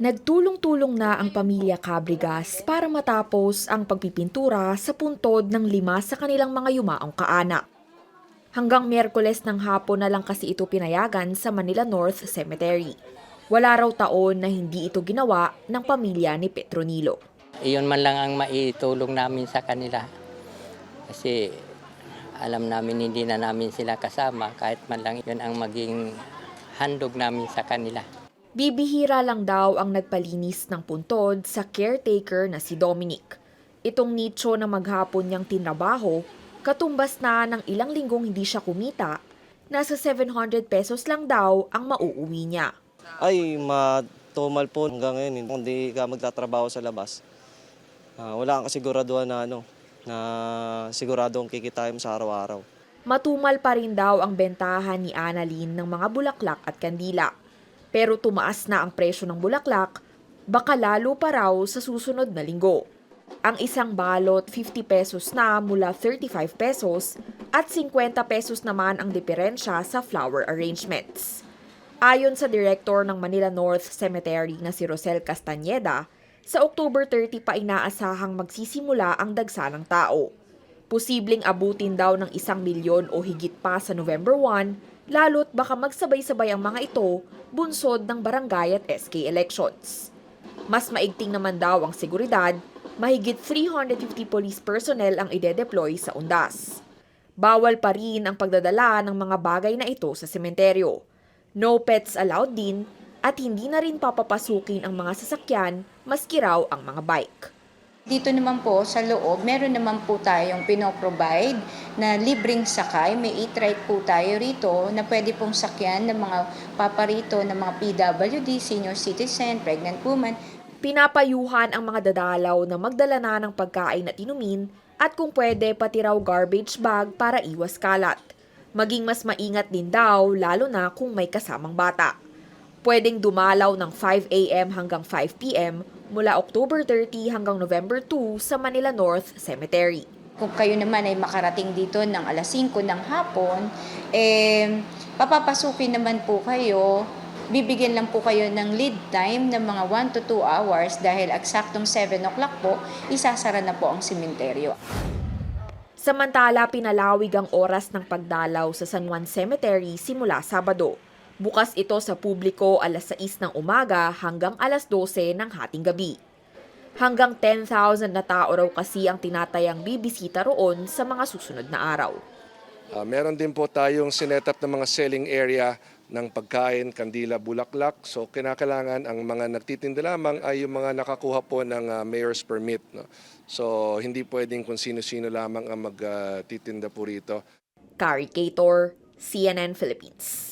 Nagtulong-tulong na ang pamilya Cabregas para matapos ang pagpipintura sa puntod ng 5 sa kanilang mga yumaong kaanak. Hanggang Miyerkules ng hapon na lang kasi ito pinayagan sa Manila North Cemetery. Wala raw taon na hindi ito ginawa ng pamilya ni Petronilo. Iyon man lang ang maitulong namin sa kanila. Kasi alam namin hindi na namin sila kasama kahit man lang yun ang maging handog namin sa kanila. Bibihira lang daw ang nagpalinis ng puntod sa caretaker na si Dominic. Itong nicho na maghapon niyang tinrabaho, katumbas na ng ilang linggong hindi siya kumita, nasa 700 pesos lang daw ang mauuwi niya. Ay, matumal po hanggang ngayon. Hindi ka magtatrabaho sa labas. Wala kang kasiguraduhan na siguradong kikitain mo sa araw-araw. Matumal pa rin daw ang bentahan ni Annalyn ng mga bulaklak at kandila. Pero tumaas na ang presyo ng bulaklak, baka lalo pa raw sa susunod na linggo. Ang isang balot 50 pesos na mula 35 pesos at 50 pesos naman ang diferensya sa flower arrangements. Ayon sa director ng Manila North Cemetery na si Rosel Castañeda, sa October 30 pa inaasahang magsisimula ang dagsa ng tao. Posibleng abutin daw ng 1 milyon o higit pa sa November 1, lalo't baka magsabay-sabay ang mga ito bunsod ng barangay at SK elections. Mas maigting naman daw ang seguridad, mahigit 350 police personnel ang ide-deploy sa undas. Bawal pa rin ang pagdadala ng mga bagay na ito sa sementeryo. No pets allowed din at hindi na rin papapasukin ang mga sasakyan maski raw ang mga bike. Dito naman po sa loob, meron naman po tayong pinoprovide na libreng sakay. May e-trike po tayo rito na pwede pong sakyan ng mga paparito ng mga PWD, senior citizen, pregnant woman. Pinapayuhan ang mga dadalaw na magdala na ng pagkain at inumin at kung pwede pati raw garbage bag para iwas kalat. Maging mas maingat din daw lalo na kung may kasamang bata. Pwedeng dumalaw ng 5 a.m. hanggang 5 p.m. mula October 30 hanggang November 2 sa Manila North Cemetery. Kung kayo naman ay makarating dito ng alas 5 ng hapon, papapasukin naman po kayo. Bibigyan lang po kayo ng lead time ng mga 1 to 2 hours dahil eksaktong 7 o'clock po, isasara na po ang sementeryo. Samantala, pinalawig ang oras ng pagdalaw sa San Juan Cemetery simula Sabado. Bukas ito sa publiko alas 6 ng umaga hanggang alas 12 ng hating gabi. Hanggang 10,000 na tao raw kasi ang tinatayang bibisita roon sa mga susunod na araw. Meron din po tayong sinetup na mga selling area ng pagkain, kandila, bulaklak. So kinakailangan ang mga nagtitinda lamang ay yung mga nakakuha po ng mayor's permit. No? So hindi pwedeng kung sino-sino lamang ang magtitinda po rito. Carrie Cator, CNN Philippines.